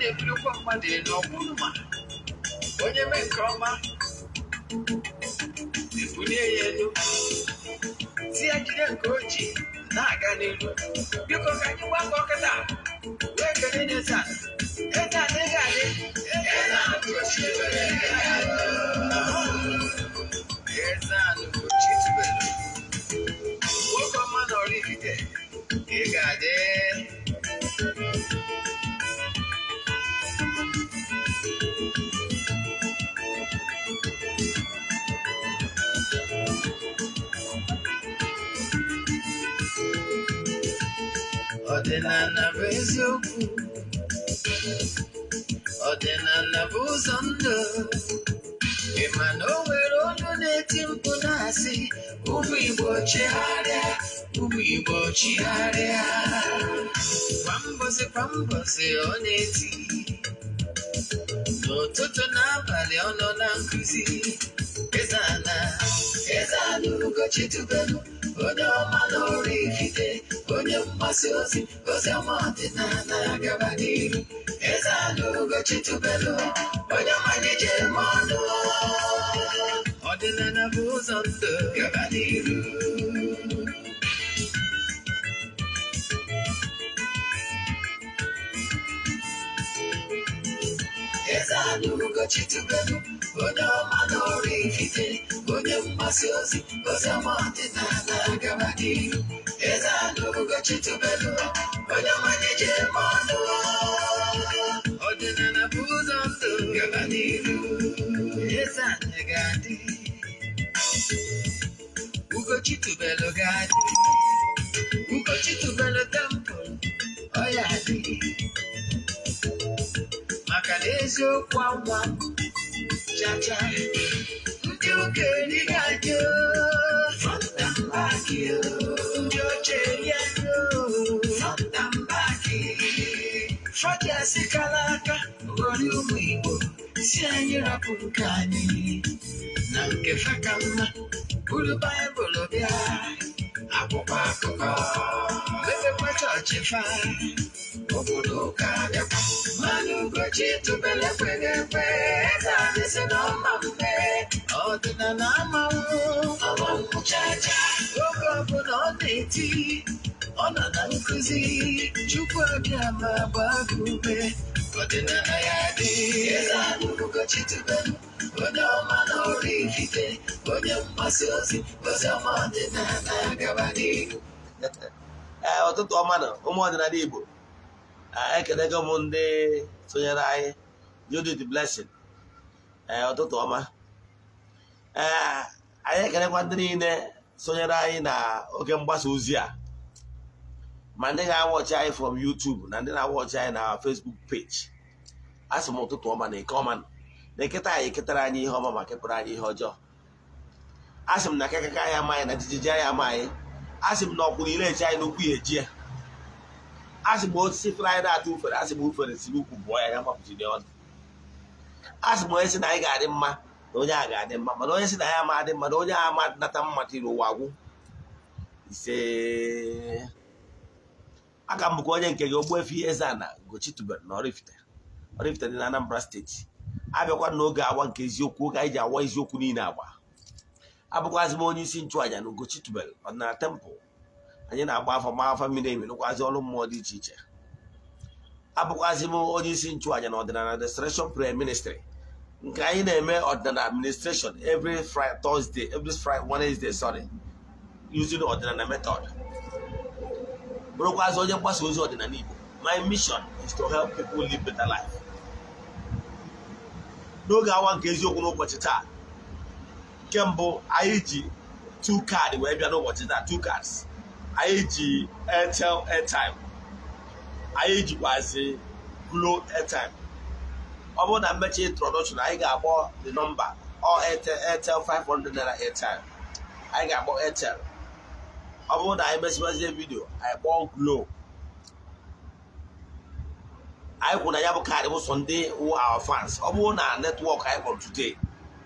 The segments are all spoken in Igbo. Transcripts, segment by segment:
na-ebulukwa mmadụ elu ọkwụrụ ma onye mee nke ọma ebulie ya elu si ya jide nke oji na-aga n'elu. Biko ka anyị gbakọ kịta wee kelee n'Eze-Ana. Eze-Ana ị ga-adị Eze-Ana Ugochi Eze-Ana Ugochi tubelu nwoke ọma na oraifite ị ga-adị. Ọdịnala bụ eziokwu, ọdịnala bụ ụzọ ndụ. Ị ma na o nwere olu na-eti mkpu na-asị ụmụ Igbo chigharịa, ụmụ Igbo chigharịa. Kwa mbọsị ọ na-eti, n'ụtụtụ na abalị ọ nọ na nkụzi. Eze-Ana Eze-Ana Ugochi tubelu onye ọma na oraifite, onye mgbasa ozi ọma ọdịnala gaba n'iru. Eze-Ana Ugochi tubelu onye ọma na-eje eme ọnụ. Ọdịnala bụ ụzọ ndụ gaba n'iru. Eze-Ana Ugochi tubelu onye ọma na oraifite, onye mgbasa ozi ọma ọdịnala gaba n'iru. Eze-Ana Ugochi tubelu onye ọma na-eje eme ọnụ. Ọdịnala bụ ụzọ ndụ gaba n'iru. Eze-Ana ga-adị, Ugochi tubelu ga-adị, Ugochi tubelu temple ọ ya adị. Maka na eziokwu anwa chacha ndị okenye ga-adị front and back, ndị ochie ya front and back. Fọdịasị kala aka ghọrọ ụmụ Igbo si anyị rapụ nke anyị na nke fa ka mma. Buru Baịbụl bịa, akwụkwọ akụkọ mepekwa chọọchị fa, obodo ụka bịakwa. Mana Ugochi tubelu ekweghị ekwe. Eze-Ana si na ọma mgbe ọdịnala amanwụ chacha. Oge ọbụla ọ na-eti, ọ nọ na nkụzi. Chukwu abịa ma gbaa gị ume, ọdịnala ya dị. Eze-Ana Ugochi tubelu onye ọma na oraifite, onye mgbasa ozi ọma ọdịnala gaba n'iru. Ọtụtụ ọma na ụmụ ọdịnala Igbo, ekelego m ndị sonyere anyị. Judith Blessing, ụtụtụ ọma. Anyị ekelekwa ndị niile sonyere anyị na oge mgbasa ozi a, ma ndị ga-awọchi anyị from YouTube na ndị na-awọchi anyị na Facebook page. Asị m ụtụtụ ọma na eke ọma na eketa anyị eketara anyị ihe ọma ma kepụrụ anyị ihe ọjọọ. Asị m na kekeka anyị ama anyị na jijiji anyị ama anyị. Asị m na ọkwụ niile echi anyị n'ukwu ya eji ya. Asị m osisi flying atụ ufere, asị m ufere si n'ukwu bụọ ya mapụchiri ọnụ. Asị m onye si na anyị ga-adị mma na onye a ga-adị mma, mana onye si na ya ama adị mma na onye a ama nata mma tiri ụwa gwụ. Ise aka m bụkwa onye nke gị Ogbuefi EZE-ANA Ugochi tubelu na oraifite dị na Anambra steeti. Abịakwa n'oge awa nke eziokwu, oge anyị ji awa eziokwu niile agba. Abụkwazị m onye isi nchụaja na Ugochi tubelu ọdịnala temple. Anyị na-agba afọ ma afọ mmiri emi nụkwazị ọrụ mmụọ dị iche iche. Abụkwazị m onye isi nchụaja na ọdịnala restoration prayer ministry, nke anyị na-eme ọdịnala administration every Wednesday using ọdịnala method. Bụrụkwazị onye mgbasa ozi ọdịnala Igbo. My mission is to help people live better life. N'oge awa nke eziokwu n'ụbọchị taa, nke mbụ anyị ji 2 cards wee bịa n'ụbọchị taa. 2 cards. Anyị ji Airtel airtime, anyị jikwazi Glo airtime. Ọ bụrụ na mmechi introduction anyị ga-akpọ the number or Airtel 500 naira airtime. Anyị ga-akpọ Airtel. Ọ bụrụ na anyị mesibazie vidio anyị kpọọ Glo. Anyị kwụ na ya bụ kaadị bụ sọ ndị wụ our fans. Ọ bụrụ na netwọk anyị kpọrọ today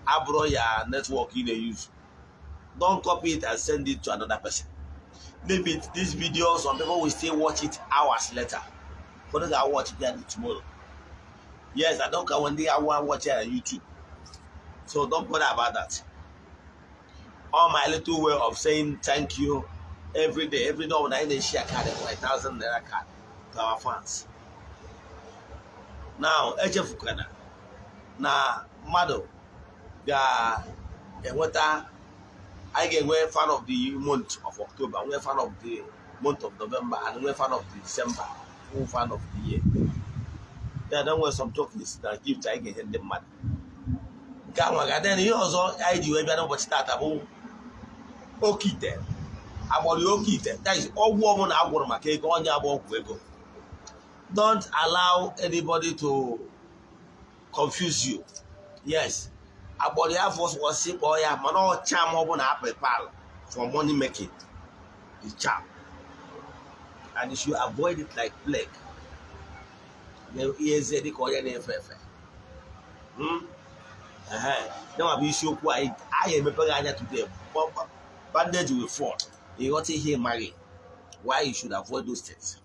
abụrụ ya netwọk ị na-use, don't copy it and send it to another person. Leave it. This video, some people will still watch it hours later. For those that watch it tomorrow. Yes, I don't care when they are watching on YouTube. So don't bother about that. All my little way of saying thank you every day when I share card, like 1,000 naira card to our fans. Now, Echefukana, na mmadụ ga-enweta, I get a fan of the month of October, we're fan of the month of November, and we're fan of the December, we're fan of the year. Then we're some tokens that give I get the money. Then he also I do every other start about Okeite. About the Okeite. That is all woman I want my cake on your walk. Don't allow anybody to confuse you. Yes. About the Air Force was sick or yeah, man, all charm over apple pal for money making. It's charm. And you should avoid it like plague. EZE call your name. Now I'll be sure why I am a pagana today. Bandage will fall. You got to hear marry. Why you should avoid those things.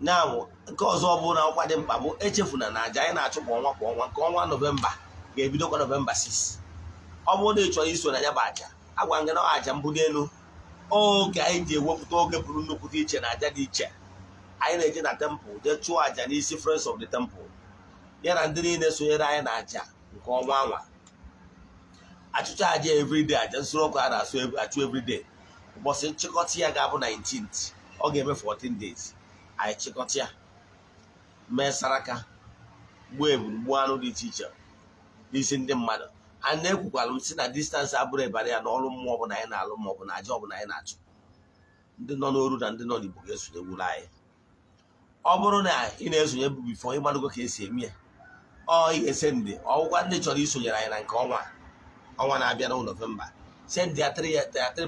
Now, because of what them babu, Echefuna na Jaina Chop on 1 November, gave you November 6. Obo de choice na Yabaja. I want to know Ajambudenu. Oh, Gaiji, what to get Bruno Putiche and Ajadiche. I need a temple, the two Ajanisi friends of the temple. Yan and Dine Suera and Aja, call Mama. I charge every day, I just look at us every day. Was in Chicotia Gabo 19th, or gave me 14 days. I Chicotia, Mesaraka, Web, one of the teacher, this in the mother. And then while sit at distance, I break by an all more than I more than a job and I not. The non root and the non books they will lie. Oborona in a before him, go case me. Oh, he send it, or one nature is so you're in Conwa. I want to be on November. Send their three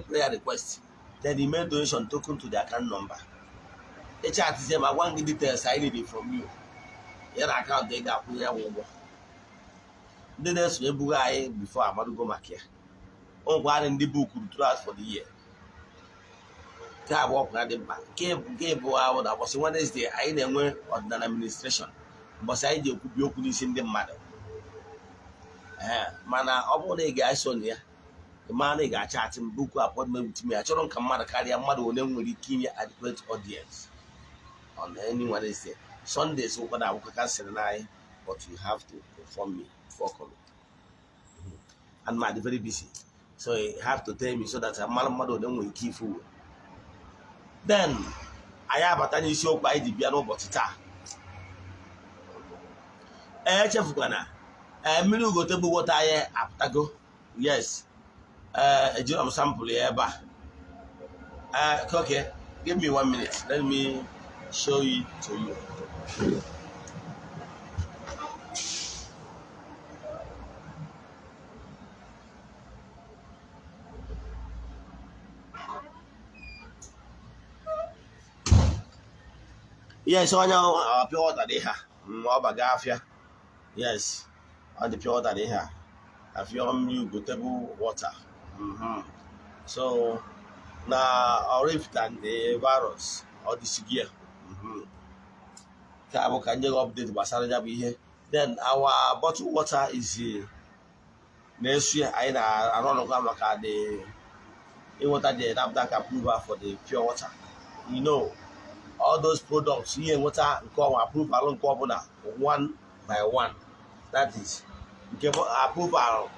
prayer requests. Then he made donation token to the account number. The chat is them. I want the details I need it from you. Your account they got me. The next we before I'm going to go back here. On one in the book to for the year. Car walk at the back. Gave out. I was Wednesday. I didn't went on an administration. But I did could be open in the matter. Mana, all the guys on here. The man they got chatting book appointment with me. I don't come out carry a mother with them with the key adequate audience on anyone is there. Sundays open I will cancel and I, but you have to inform me before coming. And I'm very busy. So you have to tell me so that a mother then will keep food. Then I have a tiny show by the piano botita. Chefukana. Milu go table what I after go. Yes. A general sample here, okay, give me 1 minute. Let me show it to you. Yes, so now pure water there. Bagafia. Yes, on the pure water there. If you go table water. So now oraifite and the virus or the severe. Can you update Basaraja be here? Then our bottled water is next year. I don't know the water they have that approval for the pure water. You know, all those products here water come approval one by one. That is approval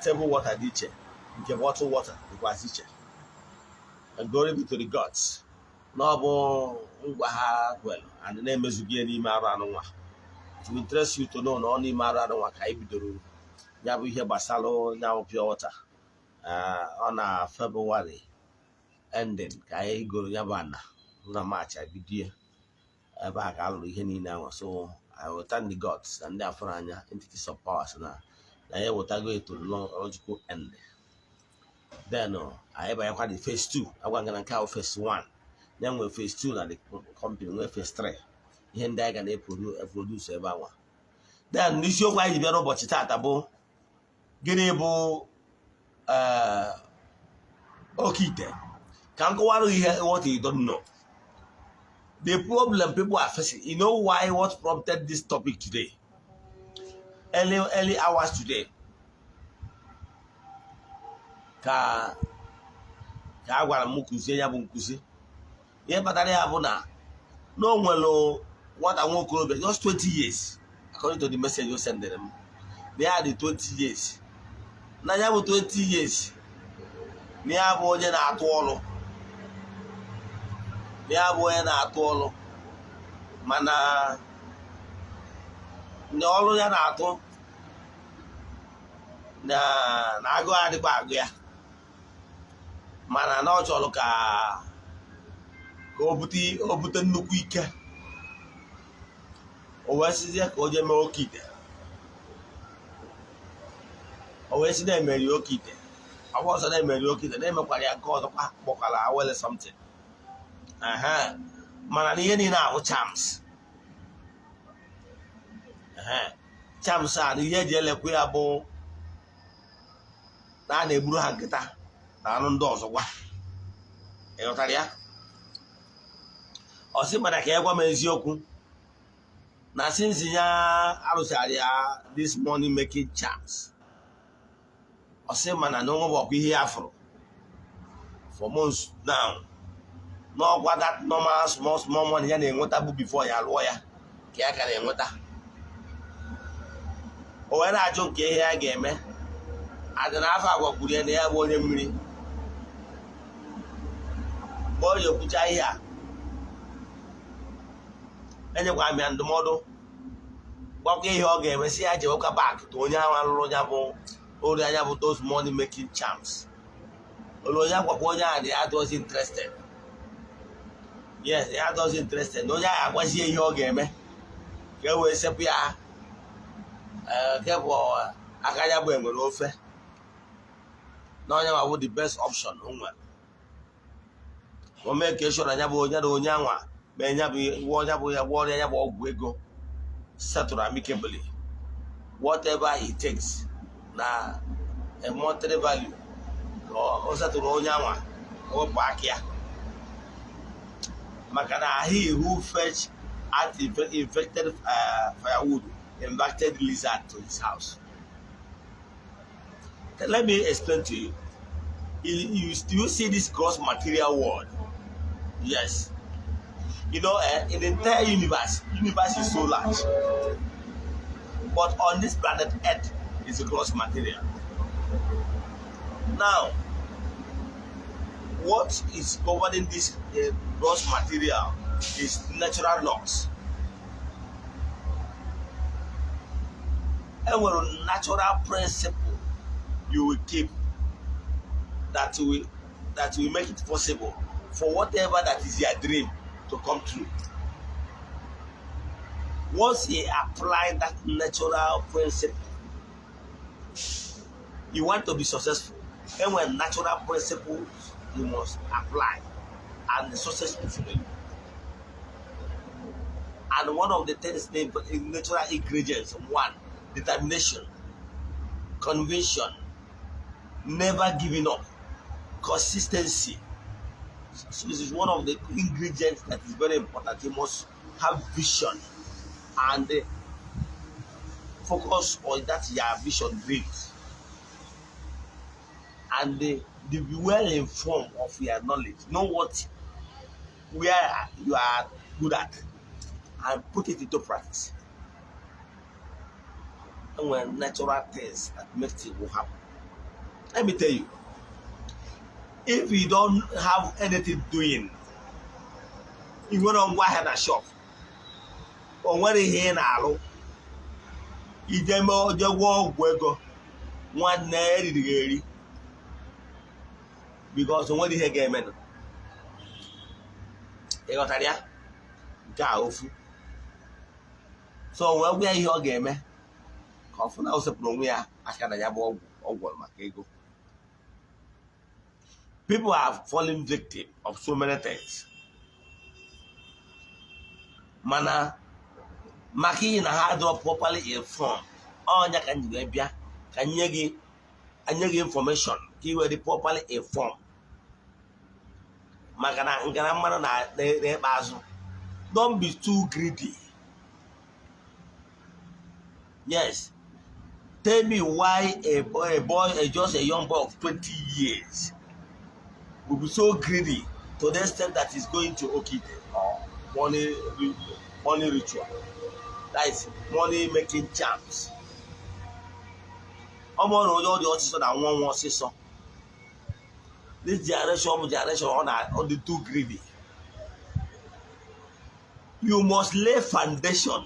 table water ditch. Bottled water because ditch. And glory be to the gods. No well, and the name is again Maranwa. To interest you to know no only Maranwa Kaibiduru. Now we hear Basalo now pure water. On February ending, Kai go Yavana. Not much I be dear. Back I'll be now. So I will thank the gods and therefore entities of powers now. I will go to the logical end. Then I ever the phase 2. I want to count phase 1. Then we phase 2 and the company we phase 3. Here and there can produce every one. Then this show why you be about it at abo. Genebo Okeite. Can go out here what you don't know. The problem people are facing, you know why, what prompted this topic today? Early hours today. Ka agwara m kụzie ya bụ nkụzi. Ihe kpatara ya bụ na no nwere nwata nwa okorobịa just 20 years according to the message you send them. They had the 20 years. Na ya bụ 20 years. Na ya bụ onye na-atụ ọrụ. Na ya bụ onye na-atụ ọrụ. Mana na ọrụ ya na-atụ na agụ adịkwa agụ ya. Mana na ọ chọrọ ka o bute nnukwu ike. O wee sizie ka o jee mee Okeite. O wee si na-emeri Okeite. Ọ bụ ọzọ na-emeri Okeite, na-emekwara ya nke ọzọ kpọkwara awele something. Mana na ihe niile ahụ charms. Charms a na ihe eji elekwa ya bụ na a na-egburu ha nkịta na anụ ndị ọzọ gwa. Ịghọtara ya? Ọ sị mana ka ya gwa m eziokwu na since ya arụchara ya this money making charms. Ọ sị mana na onwe bụ ọkwa ihe ya fụrụ for months now. N'ọgwa that normal small money ya na-enweta bụ before ya lụọ ya ka ya ka na-enweta. O wee na-ajụ nke ihe ya ga-eme. Adị n'afọ agwakwuru ya na ya bụ onye mmiri. Mgbe ọ ga-ekwucha ihe a, enyekwara m ya ndụmọdụ gwakwa ihe ọ ga-eme, si ya jewekwa back to onye ahụ alụrụ ya bụ ori anya bụ those money making charms. Olu onye gwakwa onye ahụ dị ya was interested. Yes, ya was interested. Na onye ahụ agwazie ihe ọ ga-eme ka e wee sepụ ya ke bụ aka ya bụ enwere ofe. Na onye ma bụ the best option o nwere. O mee ka eshọ na ya bụ onye anwa mee ya bụ onye bụ ya gwọrọ ya bụ ọgwụ ego settled amicably. Whatever it takes na a monetary value o settled onye anwa o wepụ aka ya. Maka na he who fetch at infected firewood invited lizard to his house. Let me explain to you. Do you see this gross material world? Yes. You know, in the entire universe is so large. But on this planet Earth is a gross material. Now, what is governing this gross material is natural laws. And a natural principle you will keep that will make it possible for whatever that is your dream to come true. Once you apply that natural principle, you want to be successful. And when natural principles you must apply, and the successful for you. And one of the 10 natural ingredients: 1, determination, conviction, never giving up, consistency. So this is one of the ingredients that is very important. You must have vision and focus on that your vision brings, and be well informed of your knowledge. Know where you are good at and put it into practice. And when natural things that make it will happen. Let me tell you, if you don't have anything doing, you want to go ahead and shop. Or when you hear now, you just walk one day because when you hear game, you got that? Go. So when we are here game, confirm also promia. I can have all my ego. People are falling victim of so many things. Mana, maki na hard or properly informed. All you can do, can you give information? You will be properly informed. Magana ngana mana na bazu. Don't be too greedy. Yes. Tell me why a boy, just a young boy of 20 years, will be so greedy to the extent that he's going to Okeite or money ritual. That is money making charms. This generation on the too greedy. You must lay foundation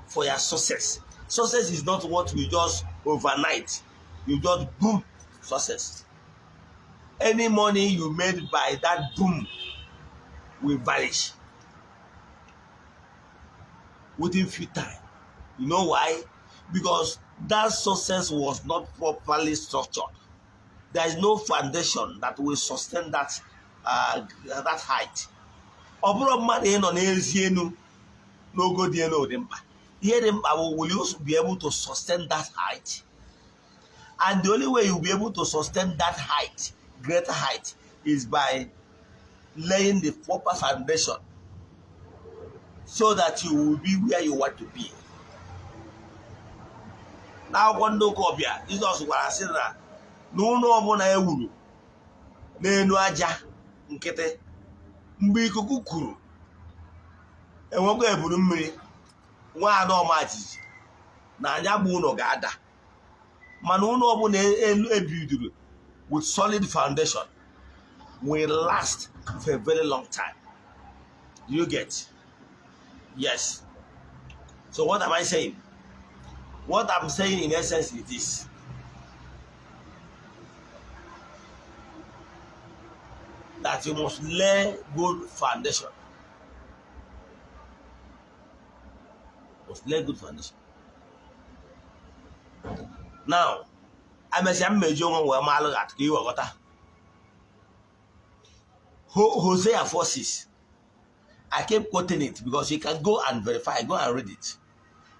for your success. Success is not what you just overnight. You just boom, success. Any money you made by that boom will vanish within few time. You know why? Because that success was not properly structured. There is no foundation that will sustain that that height. Oburo mmadụ nọ n'ezi enu n'ogo dị elu dị mkpa. Ihe dị mkpa will you be able to sustain that height? And the only way you'll be able to sustain that height, greater height, is by laying the proper foundation so that you will be where you want to be. Now, one no copia, this is also what I said that no one I will no aja nkete mgbe ikuku kuru enwego eburu mmiri nwa ada ọmajiji na anya bụ ụlọ ga-ada mana ụlọ ọbụla ebidoro with solid foundation will last for a very long time. You get? Yes. So what am I saying? What I'm saying in essence is this. That you must lay good foundation. Must lay good foundation. Now, I may say I'm major one where Malo at Kiwagota. Hosea 4:6. I kept quoting it because you can go and verify, go and read it.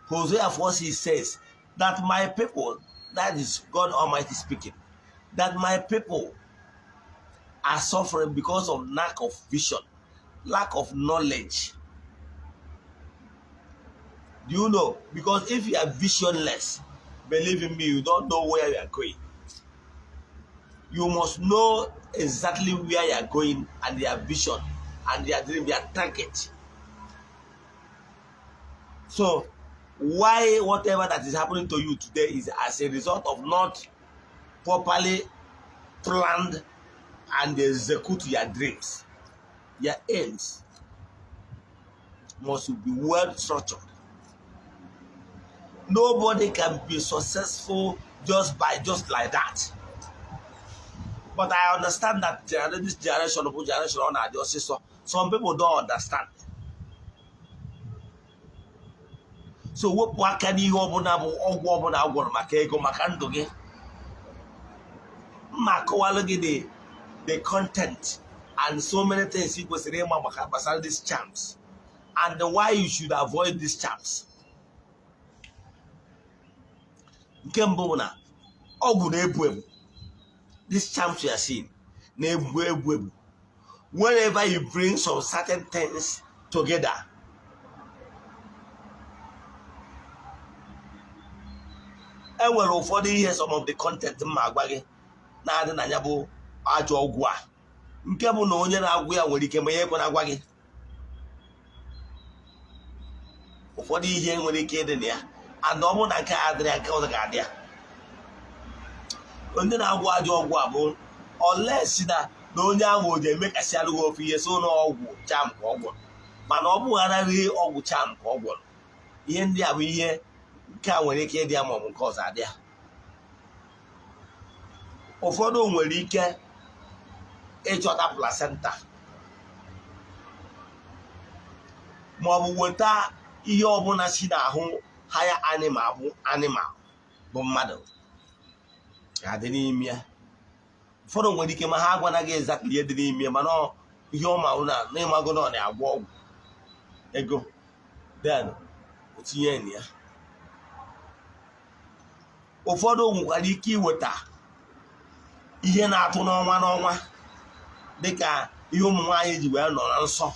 Hosea 4:6 says that my people, that is God Almighty speaking, that my people are suffering because of lack of vision, lack of knowledge. Do you know? Because if you are visionless, believe in me, you don't know where you are going. You must know exactly where you are going and their vision and their dream, their target. So, why whatever that is happening to you today is as a result of not properly planned and execute your dreams. Your aims must be well structured. Nobody can be successful just like that. But I understand that this generation on just so some people don't understand. So what can you open up the content and so many things you was about these charms and why you should avoid these charms. These charms you are seeing, whenever you bring some certain things together, and will for the years some of the content magwage na adị na anya bụ ajọ ọgwụ a nke bụ na onye na-agwụ ya nwere ike ma ya ekwe na-agwa gị ụfọdụ ihe nwere ike ịdị na ya and ọ bụ na nke adịrị aka ọzọ ga-adị ya onye na-agwụ ajọ ọgwụ a bụ olesi na onye ahụ o ji emekasị alụghị ofe ihe so na ọgwụ cham ka ọ gwọrọ mana ọ bụgharaghị ọgwụ cham ka ọ gwọrọ ihe ndị a bụ ihe nke a nwere ike ịdị ya maọbụ nke ọzọ adị ya ụfọdụ nwere ike ịchọta placenta maọbụ weta ihe ọbụla si n'ahụ haya animal bụ mmadụ ga-adị n'ime ya ụfọdụ nwere ike ma ha agwanaghị exactly ihe dị n'ime ya mana ihe ọma na ịmago na ọ na-agwọ ọgwụ ego then o tinye na ya ụfọdụ nwekwara ike iweta ihe na-atụ n'ọnwa dịka ihe ụmụ nwaanyị ji wee nọ na nsọ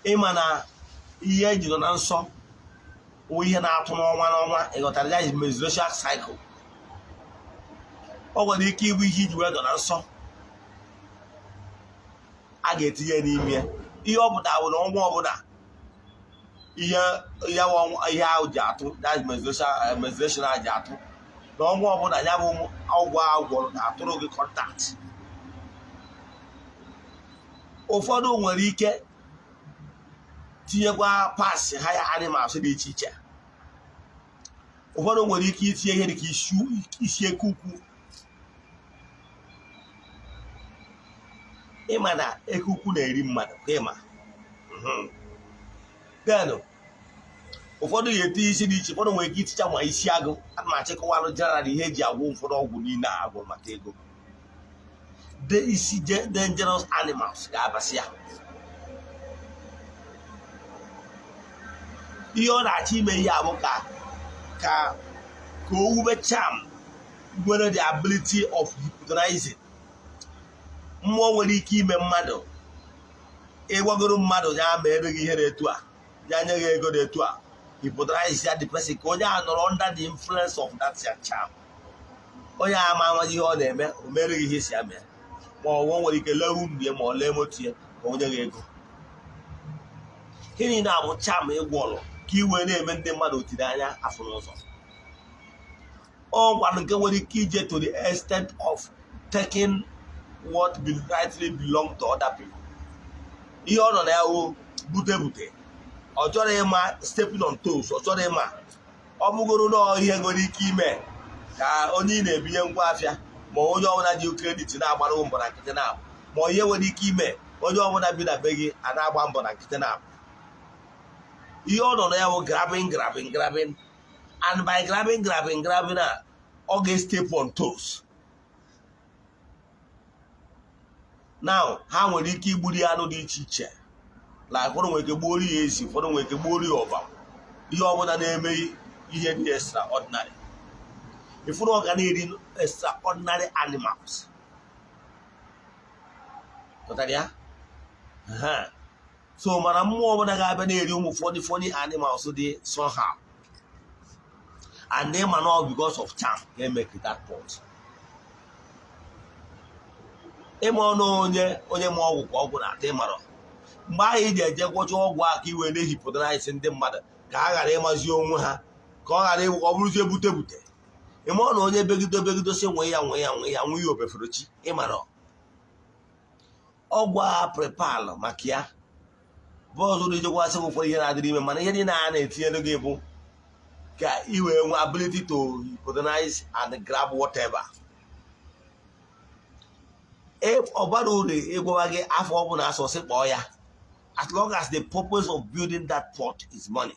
ịma na ihe eji nọ na nsọ o ihe na-atụ n'ọnwa n'ọnwa ịghọtara ya is menstruation cycle. Ọ nwere ike ịbụ ihe iji wee nọ na nsọ a ga-etinye n'ime ihe ọ pụtara bụ na ọnwa ọbụla ihe ahụ ji atụ that menstruation ahụ ji atụ na ọnwa ọbụla ya bụ ọgwụ agwọrọ na-atụrụ gị kọntaktị. Ụfọdụ nwere ike tinyekwa pasị ha ya animals dị iche iche. Ụfọdụ nwere ike itinye ihe dịka isi eke ukwu. Ịma na eke ukwu na-eri mmadụ ka ịma. Then ụfọdụ ga-etinye isi dị iche, ụfọdụ nwere ike iticha ma isi agụ. Ana m achịkọwalụ jeneral ihe eji agwụ ụfọdụ ọgwụ niile agwụ maka ego. Isi dangerous animals ga-abasị ya. Ihe ọ na-achọ ime ihe abụ ka o wube charm nwere the ability of hypnotizing. Mmụọ nwere ike ime mmadụ ịgwagoro mmadụ ya mere gị ihe dị etu a, ya nye gị ego dị etu a, hypnotize ya the person ka onye a nọrọ under the influence of that charm. Onye a ama ihe ọ na-eme o mere gị ihe si ame, ma ọ nwere ike lee nwunye ma ọ lee moto ya ka onye gị ego. Gịnị na-abụ charm ịgwọrọ ka iwe na-eme ndị mmadụ otiri anya afọ n'ụzọ. Ọ gwara nke nwere ike ije to the extent of taking what rightly belong to other people. Ihe ọ nọ na ya o bute ọ chọrọ ịma stepping on toes, ọ chọrọ ịma ọ bụgoro na ihe nwere ike ime ka onye ị na-ebinye ngwa afịa ma onye ọbụla ji kredit na-agbara mbọ na nkịtị na-abụ, ma ihe nwere ike ime onye ọbụla bi na be gị a na-agba mbọ na nkịtị na-abụ. Ihe ọ nọ na ya bụ grabbing and by grabbing a ọ ga-step on toes. Now ha nwere ike igburi anụ dị iche iche, la ụfọdụ nwere ike gbuoro ya ezi, ụfọdụ nwere ike gbuoro ya ọba, ihe ọbụla na-eme ihe dị extraordinary. Ifuru ọ ga na-eri extraordinary animals. Pụtara ya? So mana mmụọ ọbụla ga-abịa na-eri ụmụ funny animals dị somehow, and they man all because of charm they make it that point. Ịma ọnụ onye ma ọgwụ ka ọgwụ na-ata ịmarọ mgbe ahụ iji eje gwọcha ọgwụ a ka iwe na-ehipụtaraisi ndị mmadụ ka ha ghara ịmazi onwe ha, ka ọ ghara ọ bụrụzie bute. Ịma ọnụ onye begido si nwe ya obefere chi ịmarọ ọgwụ a prepal maka ya bọọzụ dị jekwasị ụfọdụ ihe na-adịrị ime, mana ihe niile a na-etinyere gị bụ ka i wee nwee ability to hypnotize and grab whatever. Ọ bara uru ịgwawa gị afọ ọ bụla asọsị kpọọ ya, as long as the purpose of building that pot is money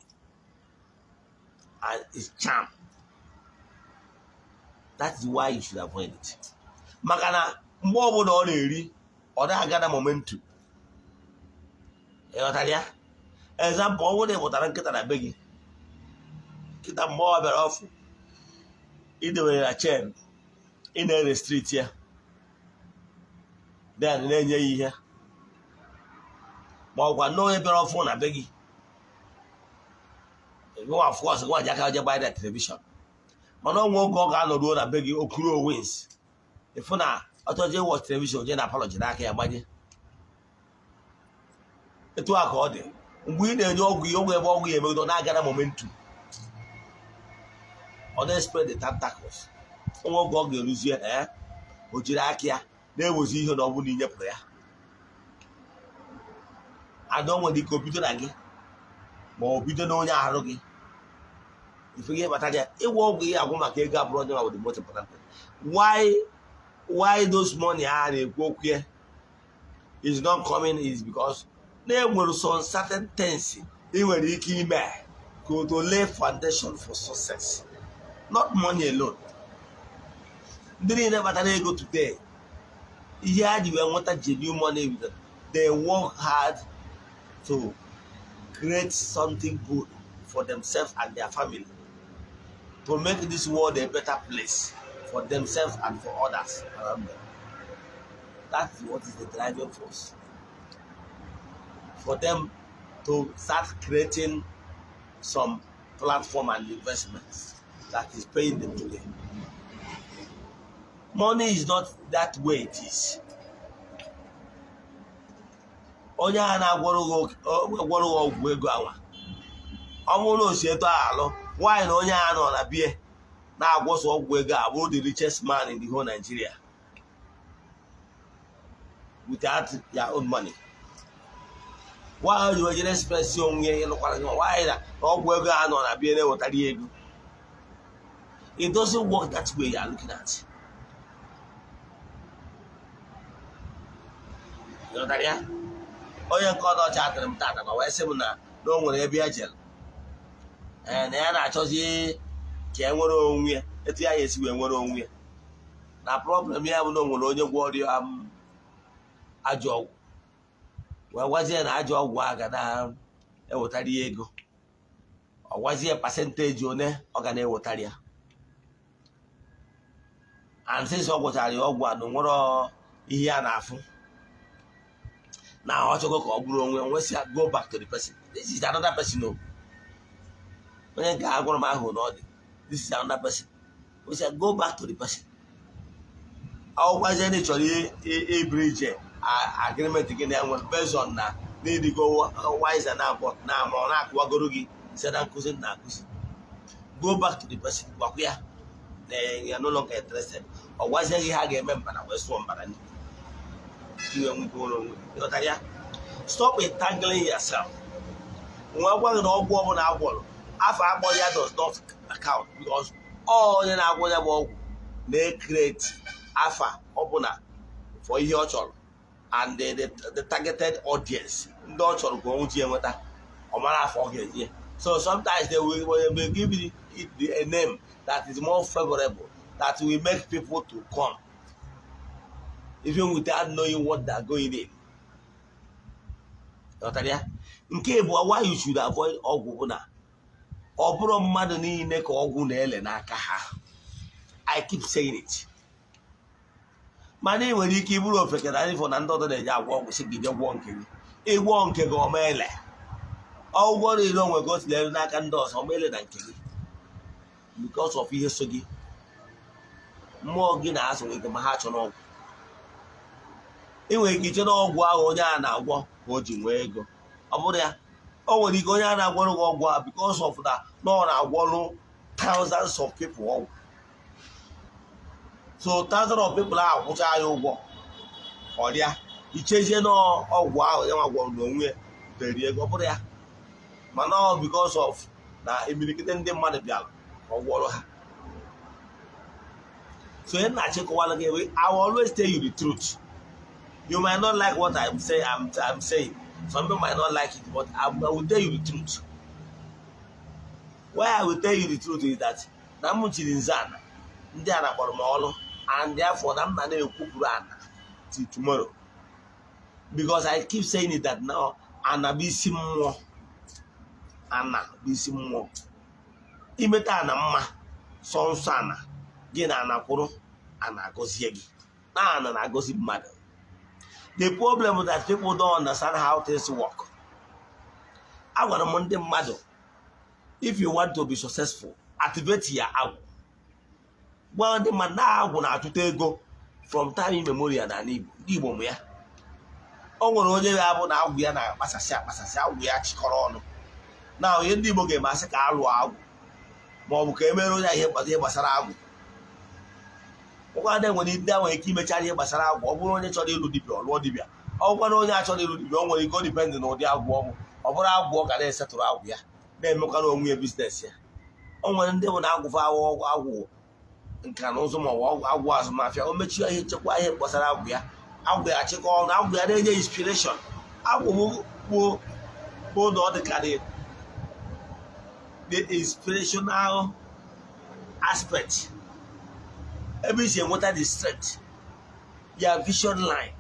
and is charm. That is why you should avoid it. Maka na mgbe ọbụla ọ na-eri ọ na-agada momentum. Ịghọtara ya? Example, ọ bụrụ na ị mụtara nkịta na be gị, nkịta mgbe ọ bịara ọfụ idewere na chen, ị na-restrict ya, then na-enye ya ihe, ma ọgwa na onye bịara ọfụ na be gị, of course gwa ji aka je buy that television, mana ọnwa oge ọ ga-anọruo na be gị okuru wins ịfụ na ọtọje watch television je na apology n'aka ya gbanye. Etu a ka ọ dị mgbe ị na-enye ọgwụ ebe ọgwụ ya emegido na-agara momentum, ọ na-spread the tentacles. Onwe oge ọ ga-eruzie o jiri aka ya na-ewezi ihe na ọ bụla inyepụrụ ya, ada o nwere ike o bido na gị ma o bido na onye arụ gị. Ife gị bata gị ịgwọ ọgwụ ihe agwụ maka ego abụrụ onye ma the most important thing. Why those money a na-ekwu okwu ya is not coming is because na-enwere some certain things ị nwere ike ime to lay foundation for success, not money alone. Ndị niile batara ego today, ihe ha ji wee nweta genuine money with them, they work hard to create something good for themselves and their family, to make this world a better place for themselves and for others around them. That's what is the driving force for them to start creating some platform and investments that is paying them today. Money is not that way it is. Onye a na-agwọrọ ọgwụ ego anwa ọ bụrụ na o si eto alụ nwaanyị na onye a nọ na bie na-agwọsọ ọgwụ ego a bụrụ the richest man in the whole Nigeria without their own money. Nwaanyị ji wejere spesi onwe ya ịlụkwara gị nwaanyị na ọgwụ ego a nọ na bie na-ewetara ya ego. It doesn't work that way you are looking at. Ịghọtara ya? Onye nke ọdọ chatịrị m tata ma wee sị m na o nwere ebe ya jere na ya na-achọzi ka e nwere onwe ya etu ya esi wee nwere onwe ya na problem ya bụ na o nwere onye gwọrọ ya ajọ ọgwụ wee gwazie na ajọ ọgwụ a ga na-ewetara ya ego ọ gwazie pasenteji one ọ ga na-ewetara ya and since ọ gwọchara ya ọgwụ a na nwere ihe a na-afụ na ọ chọgo ka ọ bụrụ onwe si go back to the person. This is another person. No, onye nke agwara m ahụ na ọ dị this is another person. We say go back to the person. Ọ gwazie na chọrọ ibridge agreement gị na enwe based on na need go wise na abụọ na ma ọ na-akụwagoro gị ise na nkụzi na akụzi. Go back to the person. Gwakwa ya na ya no longer interested. Ọ gwazie gị ha ga-eme mbara wee sụọ mbara ndị stop entangling yourself. When I'm going to go on our wall, after our body does not account because all in our wall they create alpha opener for your child and the targeted audience. No child go on here with that or man forget here. So sometimes they will give it a name that is more favorable that will make people to come. Even without knowing what they are going in. Nke bụ why you should avoid ọgwụ na ọ bụrụ mmadụ niile ka ọgwụ na-ele n'aka ha. I keep saying it. Mana ị nwere ike iburu ofekara ifo na ndị ọzọ na-eji agwọ ọgwụ si gị bịa gwọọ nke gị. Ịgwọ nke gị ọma ele. Ọgwụ niile onwe gị otu lere n'aka ndị ọzọ ọma ele na nke gị. Because of ihe so gị. Mmụọ gị na-asụ gị ma ha chọ n'ọgwụ. Ị nwere ike iche na ọgwụ ahụ onye a na-agwọ ka o ji nwee ego. Ọ bụrụ ya, o nwere ike onye a na-agwọrọ gị ọgwụ a because of that na ọ na-agwọrụ thousands of people ọgwụ. So thousands of people akwụcha ya ụgwọ ọrịa ichezie na ọgwụ ahụ ya nwa gwọrọ n'onwe ya deri ego. Ọ bụrụ ya mana ọ because of na imirikite ndị mmadụ bịara ọ gwọrọ ha. So ihe na-achịkọwala gị I will always tell you the truth. You might not like what I'm saying. I'm saying. Some people might not like it, but I will tell you the truth. Why I will tell you the truth is that Namuchiri Nzana, ndị ana kpọrọ m ọrụ, and therefore na m na-ekwupụrụ ana till tomorrow. Because I keep saying it that now ana bụ isi mmụọ. Ana bụ isi mmụọ. Imeta ana mma sọ nsọ ana gị na ana kwụrụ ana agọzie gị. Na ana na-agọzi mmadụ. The problem is that people don't understand how things work. I want to ndị mmadụ. If you want to be successful, activate your agwụ. Gwa ndị mmadụ na agwụ na-achụta ego from time immemorial na Igbo m ya. O nwere onye ya bụ na agwụ ya na-akpasasị agwụ ya chịkọrọ ọnụ. Na onye ndị Igbo ga-emasị ka alụọ agwụ ma ọ bụ ka emere onye ihe gbasara agwụ. Ụkwa ndị nwere ndị ahụ ike imechara ihe gbasara agwụ. Ọ bụrụ onye chọrọ ịlụ dibịa ọ lụọ dibịa. Ọ bụkwa na onye achọrọ ịlụ dibịa o nwere ike dipendị na ụdị agwụ ọ bụ. Ọ bụrụ agwụ ọ ga na-esetụrụ agwụ ya na-emekwara onwe ya biznes ya. O nwere ndị bụ na agwụfa agwụ nka na ụzụ ma ọ bụ agwụ azụmahịa. O mechie ihe nchekwa ihe gbasara agwụ ya. Agwụ ya achịkọ ọnụ. Agwụ ya na-enye inspiration. Agwụ bụ na ọ dị ka the inspirational aspect. Every day, what are the strength? Your vision line.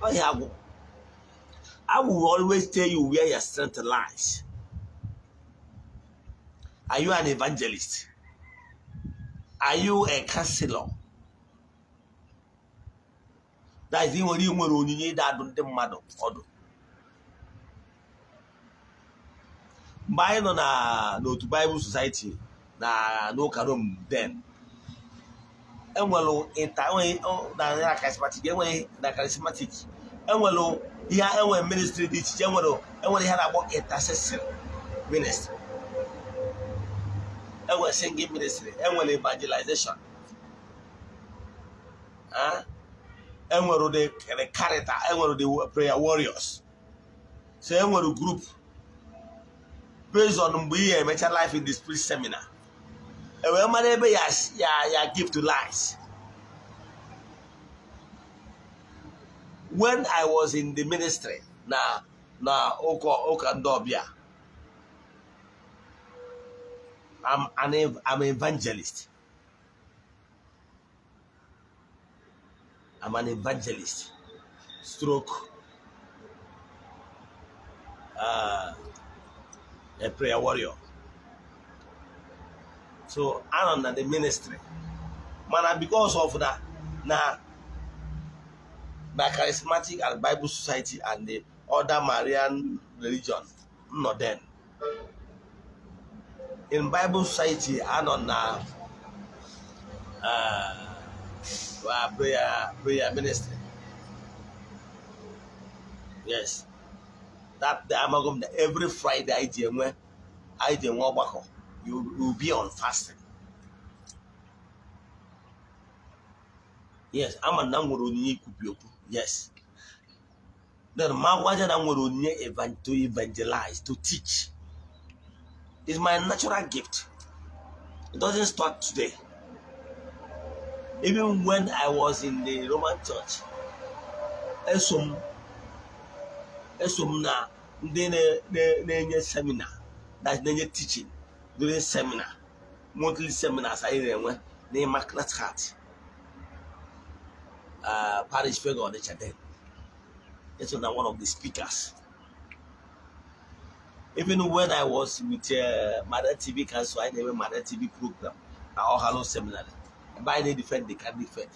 I will always tell you where your strength lies. Are you an evangelist? Are you a counselor? That is the only one who need that on the mother. Mgbe no na n'otu Bible Society na n'ụka Rome then. Enwelu na charismatic, enwere na charismatic, enwelu ihe enwe ministry dị iche iche, enwere ihe na-akpọ intercessory ministry, enwere singing ministry, enwere evangelization, enwere the character, enwere the prayer warriors. So enwere group based on mgbe ihe emecha life in the spirit seminar. Ewe mara ebe ya give to lies. When I was in the ministry na Oka Ndobia, I'm an evangelist. I'm an evangelist. Stroke a prayer warrior. So I'm in the ministry. Man, because of that, now charismatic and Bible Society and the other Marian religion, not then. In Bible Society, I'm on prayer ministry. Yes, that the amalgam every Friday I do Ogbako. You will be on fasting. Yes, I'm a Namuruni Kupioku. Yes. Then Mawaja Namuruni to evangelize, to teach. It's my natural gift. It doesn't start today. Even when I was in the Roman church, esum na the seminar, that's the teaching. During seminar, monthly seminars, I went near Macnat Heart, parish figure on the channel. That's one of the speakers. Even when I was with Mother TV Council, I never Mother TV program, our Hello Seminar. By the defend, they can defend.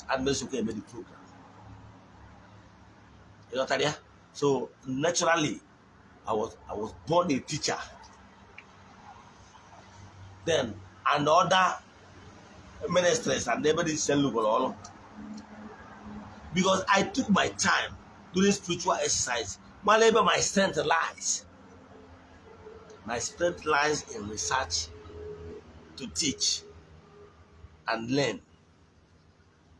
And Mexico made the program. You know, Tadia? So naturally, I was born a teacher. Then another ministers and nobody send all because I took my time doing spiritual exercise. My labor, my strength lies. My strength lies in research, to teach and learn.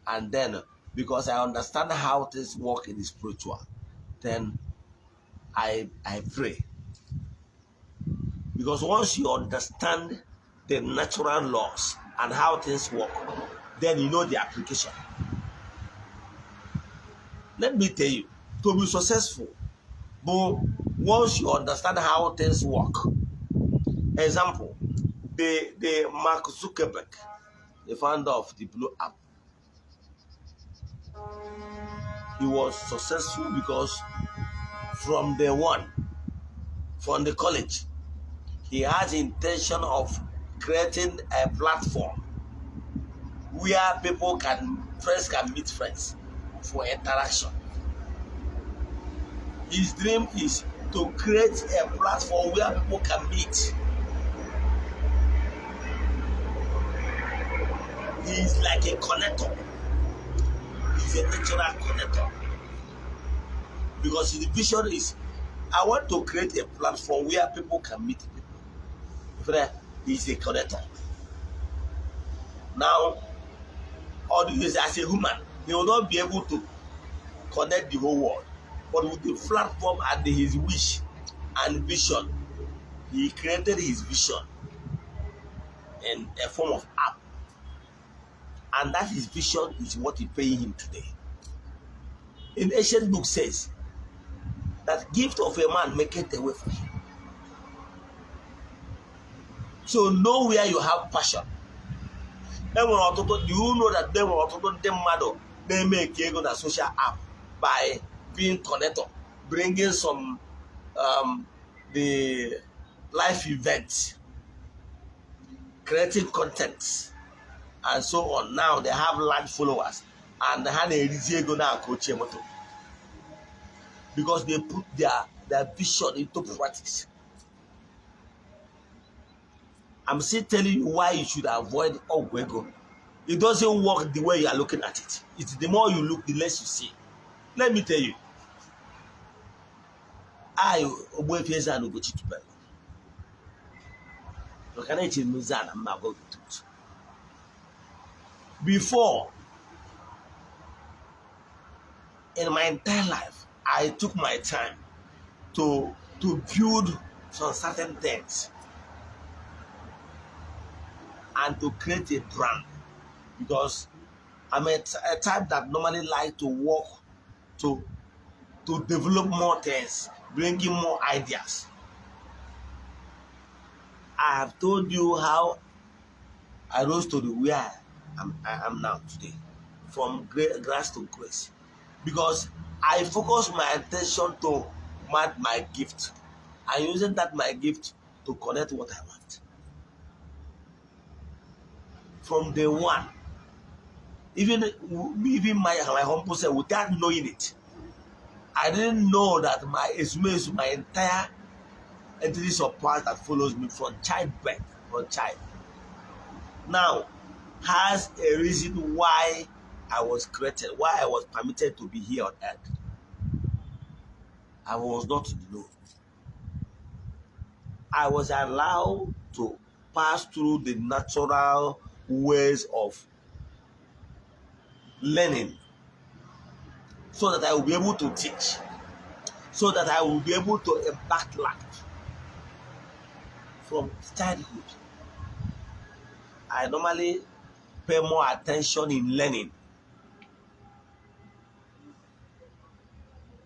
And then because I understand how things work in the spiritual, then I pray. Because once you understand the natural laws and how things work, then you know the application. Let me tell you, to be successful, but once you understand how things work, example, the Mark Zuckerberg, the founder of the Blue App, he was successful because from day one, from the college, he has the intention of creating a platform where friends can meet friends for interaction. His dream is to create a platform where people can meet. He is like a connector. He's a natural connector. Because his vision is, I want to create a platform where people can meet people. He's a connector. Now, as a human, he will not be able to connect the whole world. But with the platform and his wish and vision, he created his vision in a form of app. And that his vision is what is paying him today. In ancient book says that gift of a man maketh a way for him. So know where you have passion. Do you know that they were also they make a social app by being connected, bringing some the life events, creating content, and so on. Now they have large followers, and they have a because they put their vision into practice. I'm still telling you why you should avoid Ogbuefi. It doesn't work the way you are looking at it. It's the more you look, the less you see. Let me tell you. I, Ogbuefi EZE-ANA Ugochi tubelu. Okeite Nwunye I'm not going to do it. Before, in my entire life, I took my time to build some certain things and to create a brand, because I'm a type that normally like to work to develop more things, bringing more ideas. I have told you how I rose to the where I am now today, from grass to grace, because I focus my attention to my gift and using that my gift to connect what I want. From day one, even my humble self, without knowing it, I didn't know that my is my entire entities of power that follows me from childbirth, from child. Now, has a reason why I was created, why I was permitted to be here on earth. I was not to know. I was allowed to pass through the natural ways of learning so that I will be able to teach, so that I will be able to impact life from childhood. I normally pay more attention in learning.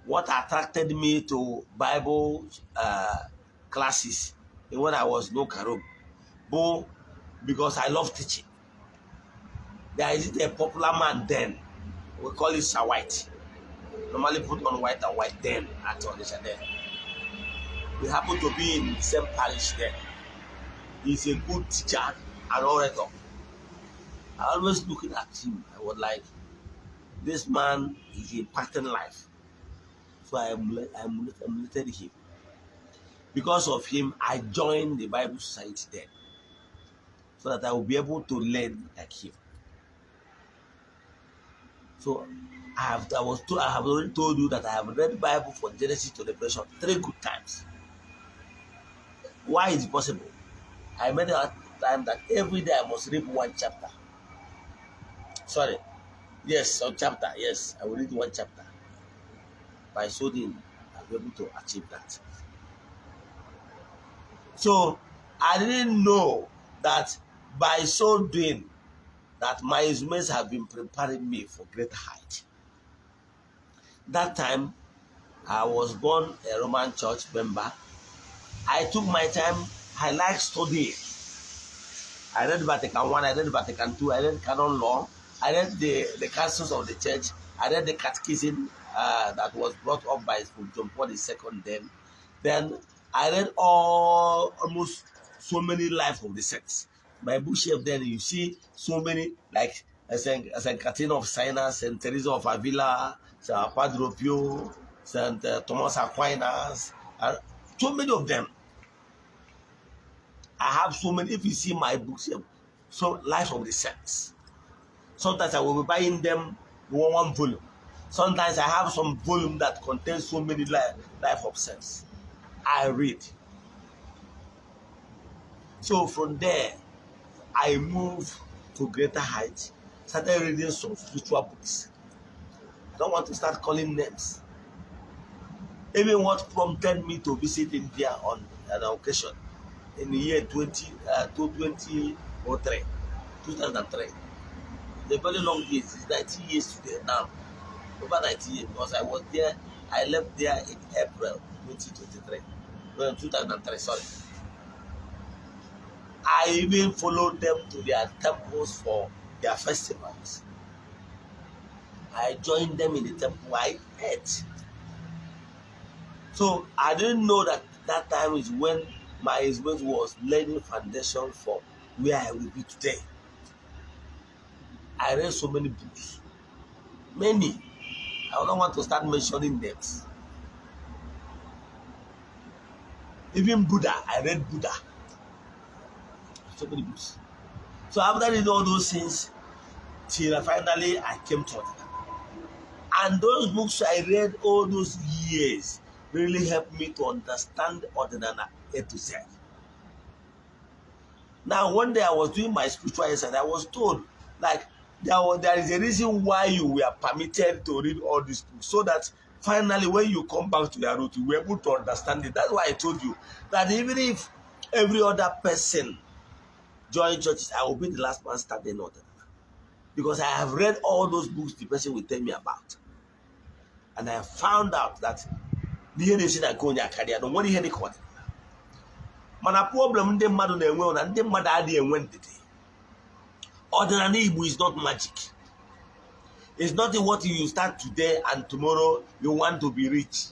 What attracted me to Bible classes when I was no Karum, but because I love teaching. There is a popular man then, we call it Sir White. Normally put on white and white then at Onisha then. We happen to be in the same parish then. He's a good teacher and orator. I always looking at him, I was like, this man is impacting life. So I emulated him. Because of him, I joined the Bible Society then, so that I will be able to learn like him. So I have already told you that I have read the Bible from Genesis to Revelation 3 good times. Why is it possible? I made a time that every day I must read one chapter. Sorry. Yes, a chapter. Yes, I will read one chapter. By so doing, I'll be able to achieve that. So I didn't know that by so doing, that my instruments have been preparing me for greater height. That time, I was born a Roman church member. I took my time. I like studying. I read Vatican I, I read Vatican II, I read canon law, I read the councils of the church, I read the catechism that was brought up by John Paul II then. Then I read almost so many lives of the saints. My bookshelf then you see so many, like Saint Catherine of Siena, Saint Teresa of Avila, Saint Padre Pio, Saint Thomas Aquinas, so many of them. I have so many. If you see my books, so life of the saints. Sometimes I will be buying them one volume. Sometimes I have some volume that contains so many life of saints. I read. So from there, I move to greater height. Started reading some spiritual books. I don't want to start calling names. Even what prompted me to visit India on an occasion in the year 2003. The very long years, it's 90 years today now. Over 90 years, because I was there, I left there in April 2023. Well, 2003, sorry. I even followed them to their temples for their festivals. I joined them in the temple, I ate. So I didn't know that that time is when my husband was laying foundation for where I will be today. I read so many books. Many. I don't want to start mentioning names. Even Buddha, I read Buddha. So many books. So after reading all those things, till finally I came to ordinary. And those books I read all those years really helped me to understand ordinary A to Z. Now, one day I was doing my spiritual exercise, I was told, like, there is a reason why you were permitted to read all these books, so that finally, when you come back to your root, you were able to understand it. That's why I told you that even if every other person join churches, I will be the last man standing on them. Because I have read all those books the person will tell me about. And I found out that the NC that go in your career, don't want to hear the court. Mana problem ndị mmadụ na-enwe na ndị mmadụ adịghị enwe ndidi. Ordinary Igbo is not magic. It's not what you start today and tomorrow you want to be rich.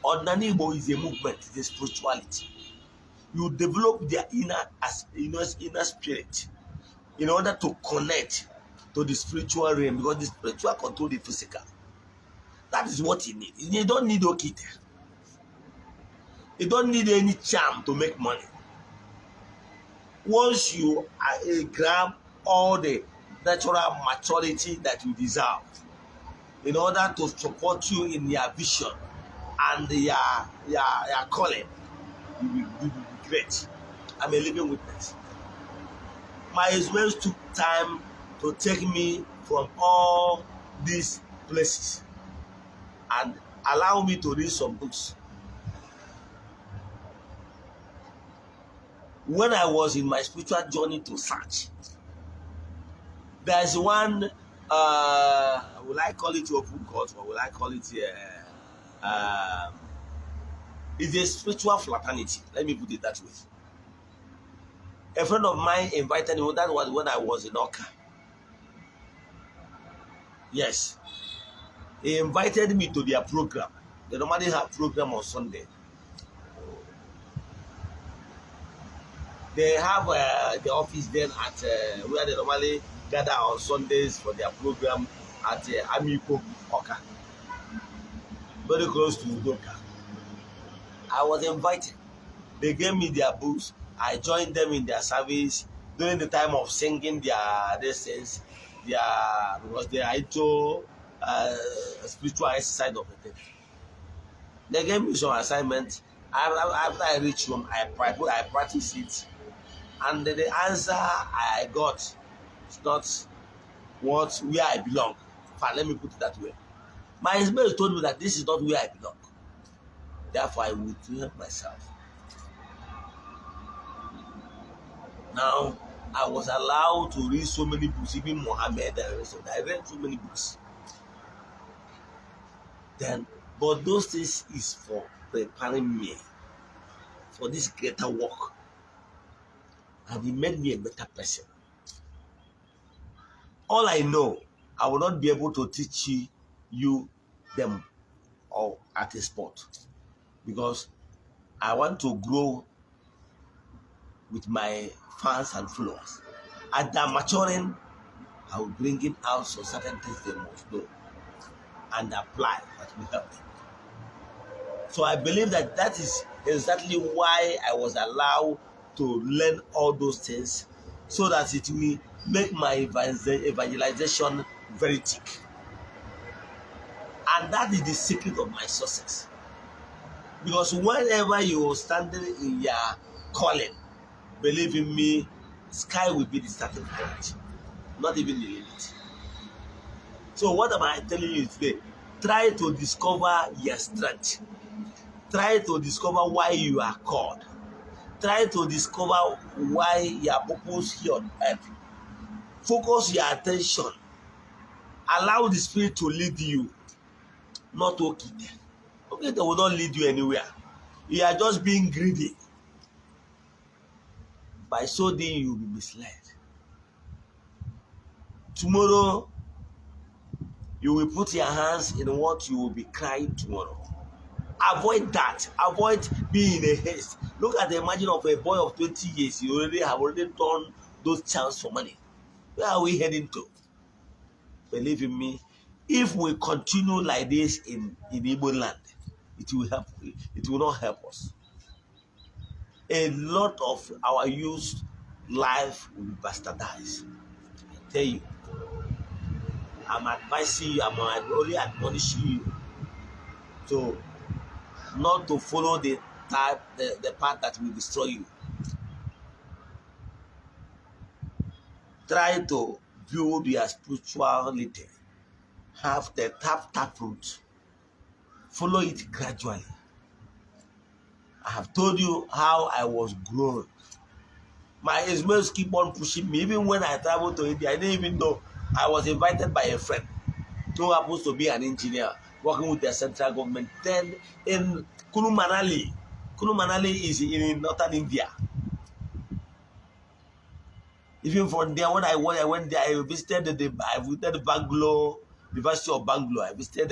Ordinary Igbo is a movement, it's a spirituality. You develop their inner spirit in order to connect to the spiritual realm, because the spiritual control the physical. That is what you need. You don't need Okeite. You don't need any charm to make money. Once you grab all the natural maturity that you deserve in order to support you in your vision and your calling, you will be great. I'm a living witness. My experience took time to take me from all these places and allow me to read some books. When I was in my spiritual journey to search, there's one, will I call it open court, or will I call it, it's a spiritual fraternity. Let me put it that way. A friend of mine invited me, that was when I was in Oka. Yes. He invited me to their program. They normally have program on Sunday. They have the office then at where they normally gather on Sundays for their program at Amiko, Oka. Very close to Udoka. I was invited. They gave me their books. I joined them in their service during the time of singing their lessons, because they are into spiritual exercise of the day. They gave me some assignments. After I reached home, I practiced it. And the answer I got is not where I belong. Fine, let me put it that way. My experience told me that this is not where I belong. Therefore, I would help myself. Now, I was allowed to read so many books, even Muhammad and rest of that. I read so many books. Then, but those things is for preparing me for this greater work. And it made me a better person. All I know, I will not be able to teach you them all at a spot, because I want to grow with my fans and followers. At their maturing, I will bring in out some certain things they must know and apply that will help them. So I believe that is exactly why I was allowed to learn all those things, so that it will make my evangelization very thick. And that is the secret of my success. Because whenever you are standing in your calling, believe in me, sky will be the starting point, not even the limit. So what am I telling you today? Try to discover your strength. Try to discover why you are called. Try to discover why you are purpose here on earth. Focus your attention. Allow the Spirit to lead you, not Okeite. Okeite will not lead you anywhere. You are just being greedy. By so doing, you will be misled. Tomorrow, you will put your hands in what you will be crying tomorrow. Avoid that. Avoid being in a haste. Look at the imagine of a boy of 20 years. You have already done those chances for money. Where are we heading to? Believe in me, if we continue like this in Igbo land, it will not help us. a lot of our youth life will be bastardized. I tell you, I'm advising you, I'm only admonishing you to not to follow the path that will destroy you. Try to build your spirituality. Have the tap root. Follow it gradually. I have told you how I was grown. My age keep on pushing me. Even when I traveled to India, I didn't even know. I was invited by a friend who happens to be an engineer working with the central government. Then in Kulu Manali is in northern India. Even from there, when I went there, I visited Bangalore, University of Bangalore. I visited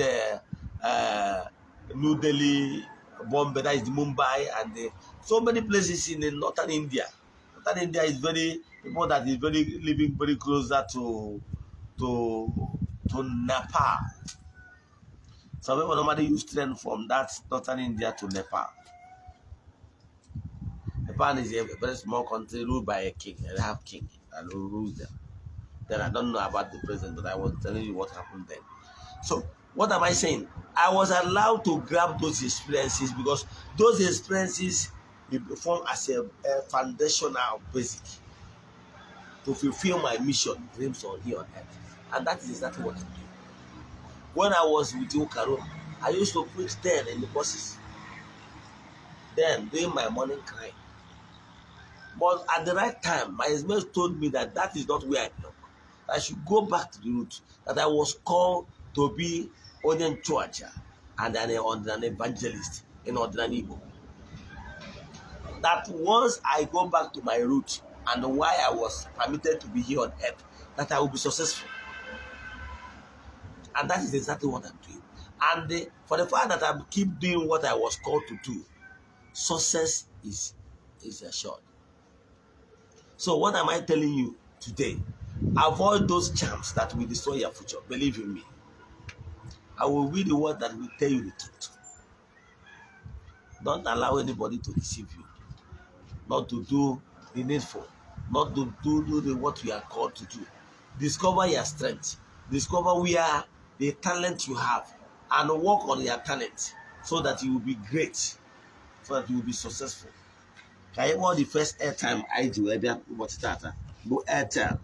New Delhi, Bombay, that is Mumbai, and so many places in northern India. Northern India is people that is living very closer to Nepal. Some people normally use train from that northern India to Nepal. Nepal is a very small country ruled by a king, a half king, and who rules them. Then I don't know about the president, but I was telling you what happened then. So what am I saying? I was allowed to grab those experiences because those experiences will form as a foundational basic to fulfill my mission, dreams on here on earth. And that is exactly what I'm doing. When I was with you, Carol, I used to preach then in the buses. Then doing my morning cry. But at the right time, my husband told me that that is not where I belong. I should go back to the root, that I was called to be an church and an evangelist in ordinary Igbo. That once I go back to my root and why I was permitted to be here on earth, that I will be successful. And that is exactly what I'm doing. And for the fact that I keep doing what I was called to do, success is assured. So what am I telling you today? Avoid those charms that will destroy your future. Believe in me. I will be the one that will tell you the truth. Don't allow anybody to deceive you. Not to do the needful. Not to do what you are called to do. Discover your strength. Discover where the talent you have and work on your talent so that you will be great, so that you will be successful. Can you want the first airtime I do? What's that? Go airtime.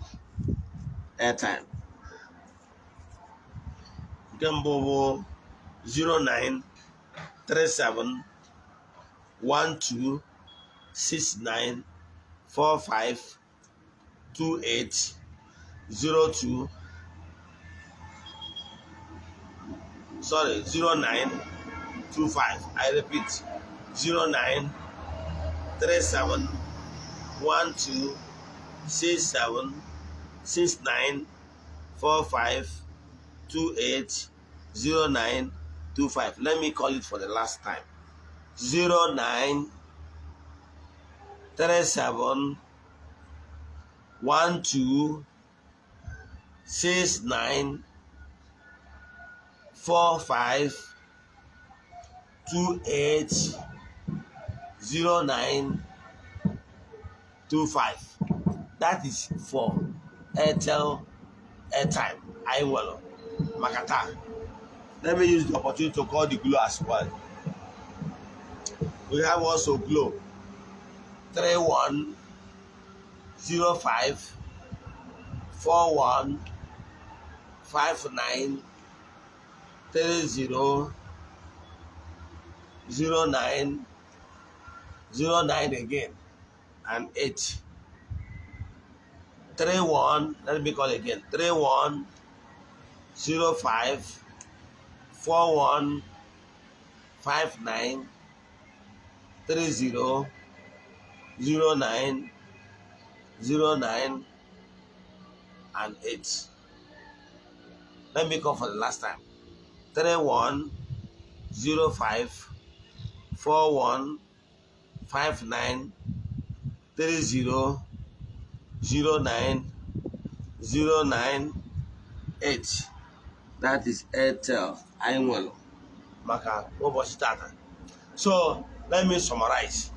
Airtime. Gambobo 0937 12 69 45 28 02. Sorry, 0925. I repeat, 0937 12 67 69 45 28 0925. Let me call it for the last time. 0937 12 69 45 28 0925. That is for Airtel airtime. I will Makata. Let me use the opportunity to call the Glo as well. We have also Glo 3105 41 59 30 09 09 again and 8 31. Let me call again. 31 05 41 59 30 09 09 and 8. Let me call for the last time. 31 05 41 59 30 09 09 8. That is Airtel. I will Maka. So let me summarize.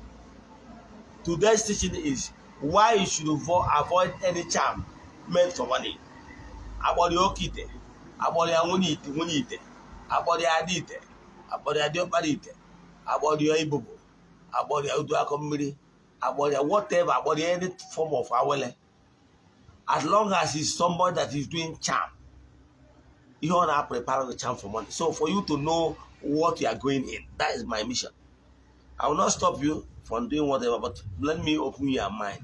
Today's teaching is why you should avoid any charm meant for money. About the Okeite, about the Nwunye, about the Adite, about the Adioparite, about the Ibubu, about the Uduakomiri, about the whatever, about the any form of awele. As long as it's somebody that is doing charm, you want to prepare the charm for money. So for you to know what you are going in, that is my mission. I will not stop you from doing whatever, but let me open your mind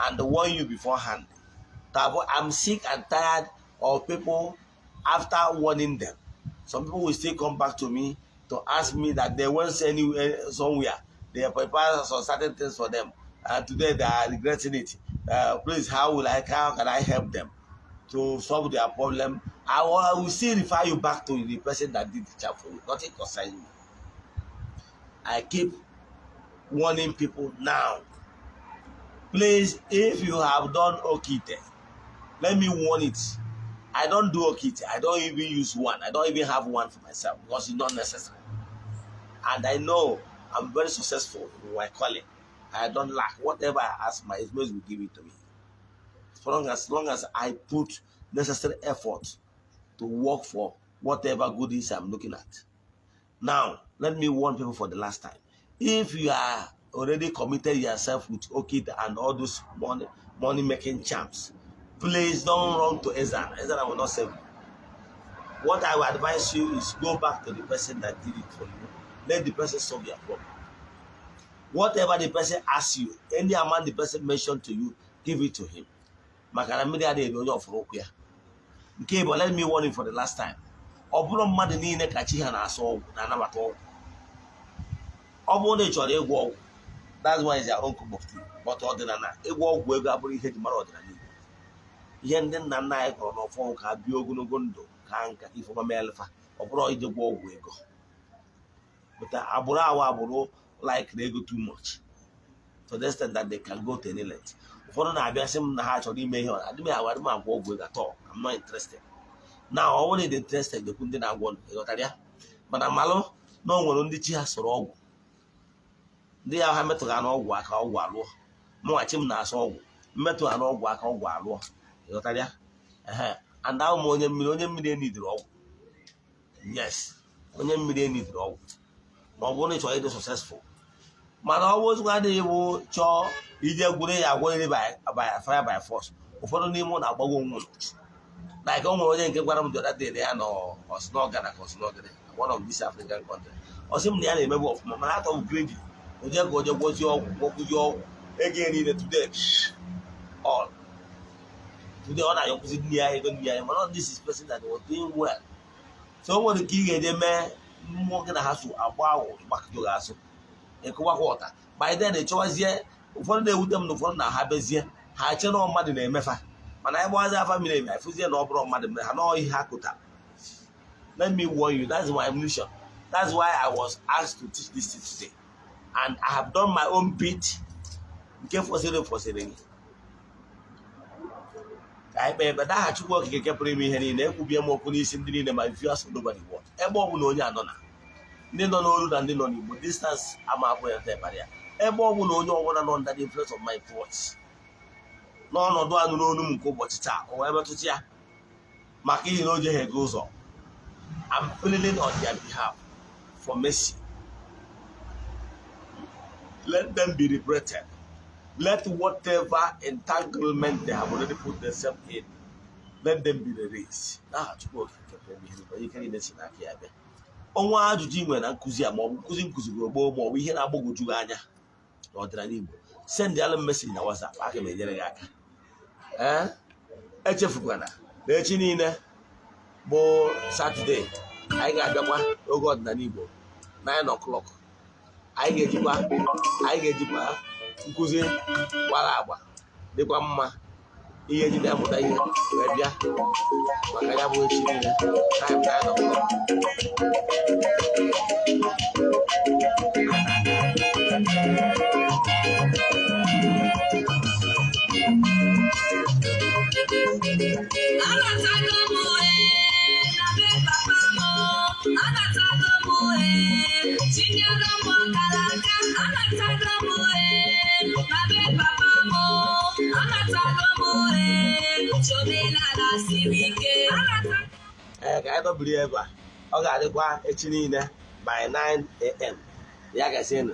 and warn you beforehand that I'm sick and tired of people after warning them. Some people will still come back to me to ask me that they went anywhere, somewhere. They are preparing some certain things for them. And today they are regretting it. Please, how can I help them to solve their problem? I will still refer you back to the person that did the job for you. Nothing concerns me. I keep warning people now. Please, if you have done Okeite, let me warn it. I don't do Okeite. I don't even use one. I don't even have one for myself because it's not necessary. And I know I'm very successful in my calling. I don't lack. Whatever I ask, my His will give it to me. As long as I put necessary effort to work for whatever goodies I'm looking at. Now, let me warn people for the last time. If you are already committed yourself with Okeite and all those money-making charms, please don't run to EZE-ANA. EZE-ANA will not save you. What I will advise you is go back to the person that did it for you. Let the person solve your problem. Whatever the person asks you, any amount the person mentioned to you, give it to him. But let me warn you for the last time. That's why it's your own cup of tea. But ordinary, it won't go up with him. Yenden Nana or folk have Biogunogondo, Kanka, if a melfa, or brought the war we go. But Abura like they go too much. So that's that they can go to any length. For an Abiasim Nahat or email, I do my walk with at all. I'm not interested. Now, only the interested, the Kundina one, but I'm malo, no one on the cheers or all. They are hammer to an old work or wallow. More chimnas all, met to an old work or wallow. And now more than million need all. Yes, only million need all. But one is already successful. Man always got the chaw, either good by fire by force. For only one about 1 month. Like almost get one of the other day, they are no or Snogana or Snogana, one of these African countries. Or simply a member of Mamma of Greedy. You just go to what your walk with your again in today. All. To the other opposite near this is person that was doing well. So when the king a man more gonna have to abow back to us and water. By then the choice here, for they would them no fun now have here, had no money name mefa. And I was a family, I feel no problem, madam, I know he hakuta. Let me warn you, that's my mission. That's why I was asked to teach this today. And I have done my own bit. Get for selling. I remember that had to work in a premium and there could be more police in the my viewers nobody want. Ebo no nona. They don't know than they know you, but distance I'm up with a barrier. Ebo no one under the influence of my voice. No, do I know Munko but or ever to tia. Maki no Jehe goes on. I'm pleading on their behalf for mercy. Let them be regretted. Let whatever entanglement they have already put themselves in, let them be released. Now, you can even see that here. On one to Jim and Kuzia, Kuzin Kuzubo, we hear about Gujuganya or Dranibo. Send the other message in our WhatsApp. I can make it. Echefugana. The Chinina Bo Saturday. I got the one, oh God, Nanibo. 9 o'clock. I get you back. Nkuzi wala agba dịkwa mma ihe ji na-amụta ihe wee bịa maka ya bụ echi niile time na anọ ka anyị dobiri ebe a ọ ga-adịkwa echi niile by 9 AM ya gasịnụ